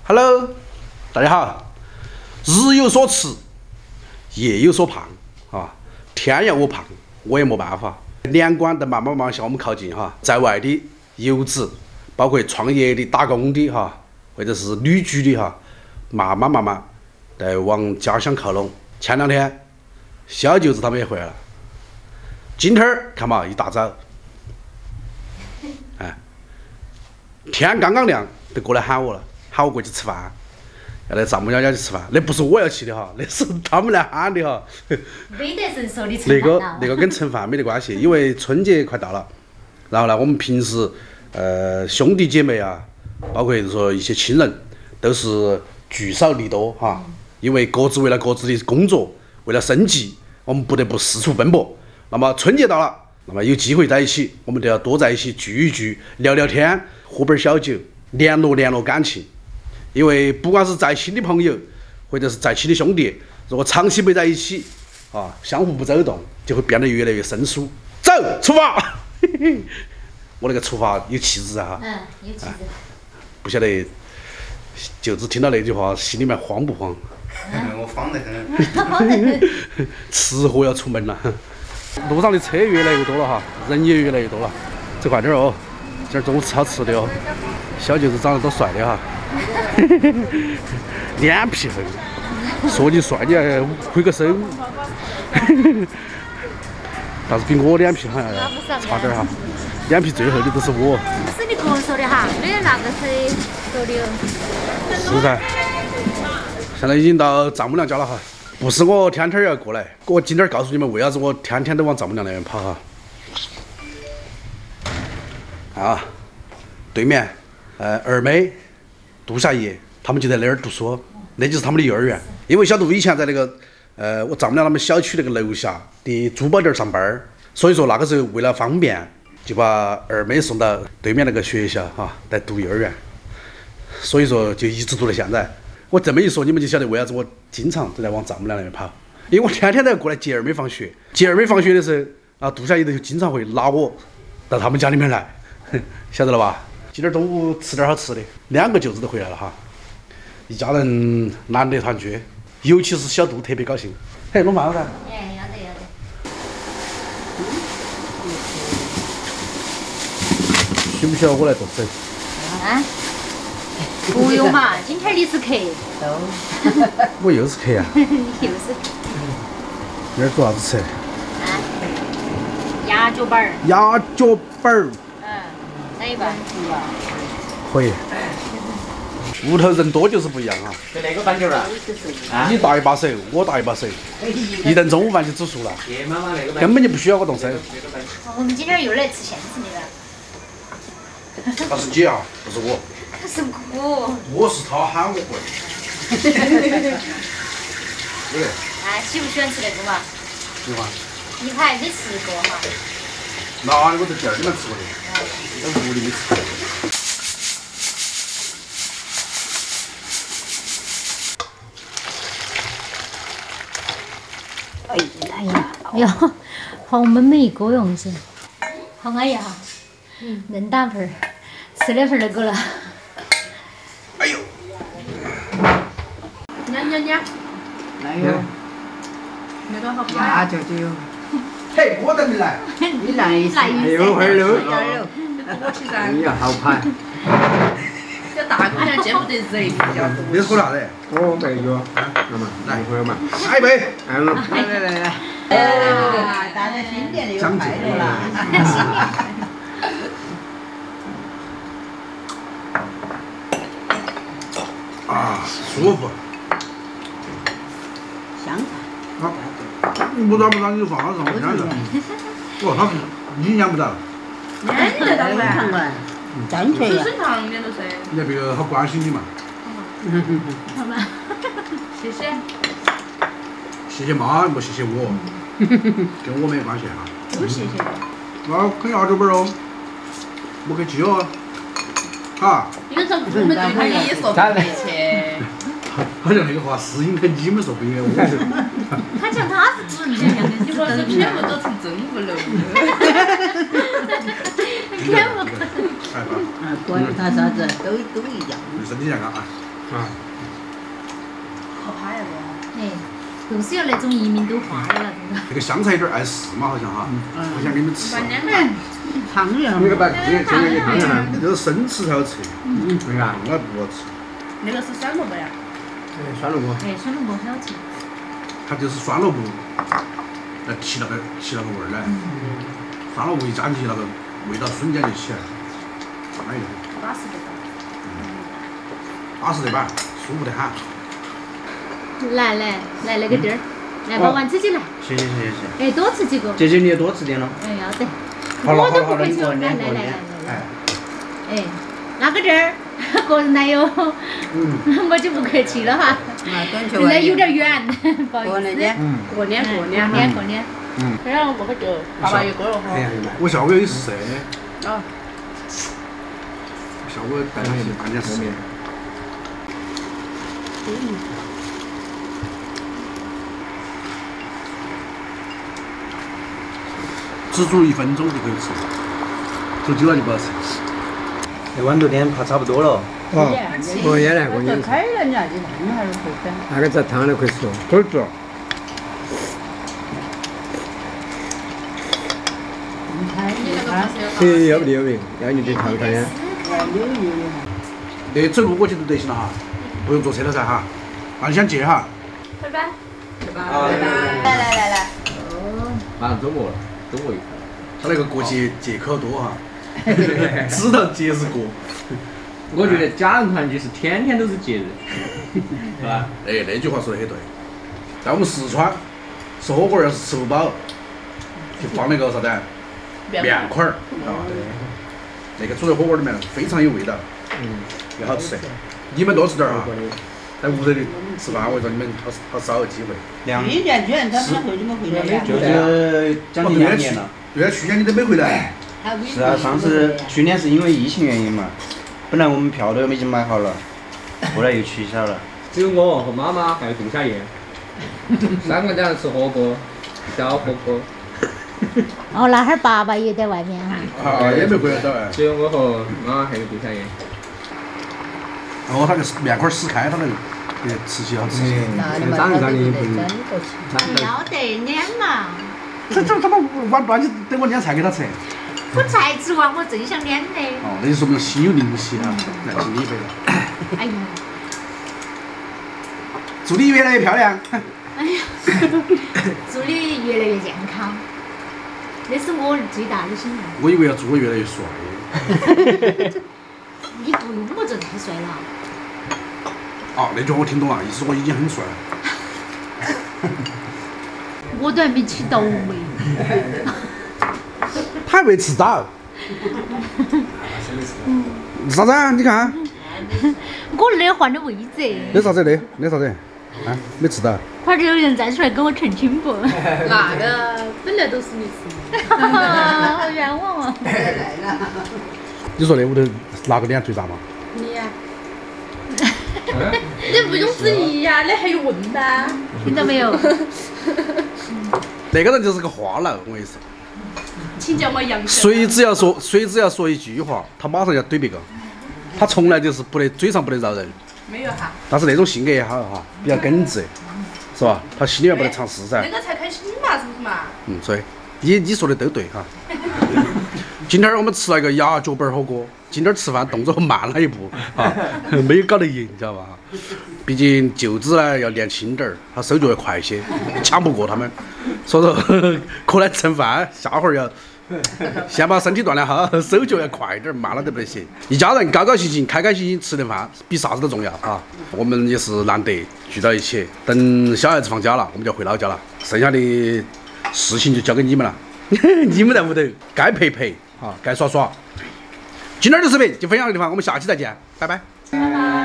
Hello， 大家好。日有所吃，夜有所盼啊。天要我胖，我也没办法。年关在慢慢向我们靠近哈。在外的游子，包括创业的、打工的哈，或者是旅居的哈，慢慢在往家乡靠拢。前2天，小舅子他们也回来了。今天看嘛，一大早，哎，天刚刚亮就过来喊我了。喊我过去吃饭，要来丈母娘家去吃饭。那不是我要去的哈，那是他们来喊的哈。没得人说的吃饭那个跟盛饭没得关系，因为春节快到了。然后呢，我们平时兄弟姐妹啊，包括说一些亲人，都是聚少离多哈。因为各自为了各自的工作，为了生计，我们不得不四处奔波。那么春节到了，那么有机会在一起，我们都要多在一起聚一聚，聊聊天，喝杯小酒，联络感情。因为不管是再亲的朋友，或者是再亲的兄弟，如果长期不在一起，啊，相互不走动，就会变得越来越生疏。走，出发！我那个出发有气质啊！有气质。不晓得舅子听到那句话，心里面慌不慌？我慌得很。吃货要出门了。路上的车越来越多了哈，人也越来越多了，走快点哦！今儿中午吃好吃的哦。小舅子长得多帅的哈。脸皮厚，说你帅你还挥个手，但是比我脸皮好像差点哈，脸皮最厚的都是我。不是你个人说的哈，没有那个谁说的。是噻，现在已经到丈母娘家了哈，不是我天天要过来，我今天告诉你们为啥子我天天都往丈母娘那边跑哈。啊，对面二妹。杜夏爷他们就在那儿读书，那就是他们的幼儿园。因为小杜以前在那个我丈母娘他们小区那个楼下的珠宝店上班，所以说那个时候为了方便，就把二妹送到对面那个学校哈，来读幼儿园。所以说就一直读到现在。我这么一说，你们就晓得为啥子我经常都在往丈母娘那边跑，因为我天天都要过来接二妹放学。接二妹放学的时候啊，杜夏爷就经常会拉我到他们家里面来，晓得了吧？今天中午吃点好吃的，2个舅子都回来了哈，一家人难得团聚，尤其是小杜特别高兴。嘿，弄饭了噻？哎，要得。需不需要我来动手？啊？不用嘛，今天你是客。我又是客呀。又是。今儿做啥子吃？鸭脚板儿。鸭脚板儿。来一半。可以。屋头人多就是不一样啊。就那个板球了。你大一把手，我大一把手，一顿中午饭就煮熟了，根本就不需要我动手。我们今天又来吃现成的了。他是姐啊，不是我。他是我。我是他喊我过来。哎，喜不喜欢吃那个嘛？喜欢。你还没吃过哈？哪里我在店里面吃过的，在屋里没吃过。哎呀，好焖每一个样子，好安逸哈。嫩大份儿，吃2份就够了。哎呦！娘，来哟，那个好鸭脚就有。嘿，我都没来。你来一次，来一有会儿喽。我去噻。哎呀，好盘。这大姑娘见不得人，你喝啥子？我杯哟，那么来一会儿嘛。来一杯。来来。大家新年的又快乐了。啊，舒服。香菜。好。不抓你就放到上面香着。哦，他你撵不到。撵得到噻。正确呀。吃糖面都是。人家别个好关心你嘛。好嘛。谢谢。谢谢妈，莫谢谢我，跟我没关系哈。不谢谢。那啃鸭脚板哦，莫客气哦。哈。你们从我们对他也说不客气。好像那个话是应该你们说，不应该我说。他讲他是主人家的，你说是全部都成真不漏。全部。哎吧。管他啥子，都一样。身体健康啊。啊，好怕呀这。哎，都是要那种移民都化的了，这个。这个香菜有点碍事嘛，好像哈。我想给你们吃。汤圆那个把这个也汤圆，这是生吃才好吃，那个，我不好吃。那个是酸萝卜呀。酸萝卜。哎，酸萝卜很好吃。它就是酸萝卜来提那个味儿来。酸萝卜一加进去，那个味道瞬间就起来了。哎呦，巴适得到。巴适得板，舒服得很。来那个地儿，来把碗吃起来。谢谢。哎，多吃几个。姐姐你也多吃点咯。哎，要得。好了我都不好了，客气了，你过年来。哎，哎，那个地儿，个人来哟。我就不客气了哈。啊，短球那有点远，不好意思。过年的，过年。过年。这样过个就8-8月过了哈。我下午有事。啊。下午带他去办点事。只煮1分钟就可以吃，煮久了就不好吃。那豌豆点怕差不多了。哦，过年了，过年。开人家就汤还是可以分。那个在汤都可以吃。可以吃。嘿，要不得有没？要你得尝尝呀。那走路过去就得行了哈，不用坐车了噻哈。那你想借哈？拜拜。来。马上周末了，周末一块。他那个过节借口多哈，知道节日过。我觉得家人团聚是天天都是节日，是吧？哎，那句话说得很对。在我们四川吃火锅要是吃不饱，就放那个啥子面块儿啊，那个煮在火锅里面非常有味道，也好吃。你们多吃点儿哈，在屋头里吃饭，我说你们好少有机会。去年居然他们回怎么回来呀？就是将近2年了。对啊，去年你都没回来。是啊，上次去年是因为疫情原因嘛，本来我们票都已经买好了，后来又取消了。只有我和妈妈还有杜小燕，3个在吃火锅，小火锅。哦，那哈儿爸爸也在外面哈。啊，也没回来到哎。只有我和妈妈还有杜小燕。哦，他个面块撕开，他那个吃起好吃。长一长的不真过去。要得撵嘛，这他妈晚端你等我捏菜给他吃。我才吃完，我正想撵的。哦，那就说明心有灵犀啊，来敬你一杯了。哎呀，祝你越来越漂亮。哎呀，祝你越来越健康，那是我最大的心愿。我以为要祝我越来越帅。你不用我这太帅了。哦，那句话我听懂了，意思我已经很帅了。我都还没起到位。他还没吃到。啥子啊？你看。我那换的位置。那啥子的？那啥子？啊，没吃到。快点有人站出来跟我澄清不？那个本来都是你吃的。好冤枉啊！来了。你说那屋头哪个脸最大嘛？你呀。你不用质疑呀，你还用问吗？听到没有？那个人就是个话痨，我跟你说。请叫我杨小。谁只要说一句话，他马上要怼别个。他从来就是嘴上不得饶人。没有哈。但是那种性格也好哈，比较耿直，是吧？他心里面不得藏事噻。那个才开心嘛，是不是嘛？所以你说的都对哈。今天我们吃了一个鸭脚板火锅，今天吃饭动作慢了一步啊，没有搞得赢，知道吧？毕竟舅子呢要年轻点儿，他手脚要快些，抢不过他们，所以说过来蹭饭，下会儿要先把身体锻炼好，手脚要快点儿，慢了都不得行。一家人高高兴兴、开开心心吃顿饭，比啥子都重要啊！我们也是难得聚到一起，等小孩子放假了，我们就回老家了，剩下的事情就交给你们了。你们在屋头该陪陪啊，该耍耍。今天的视频就分享到这地方，我们下期再见，拜拜。拜拜。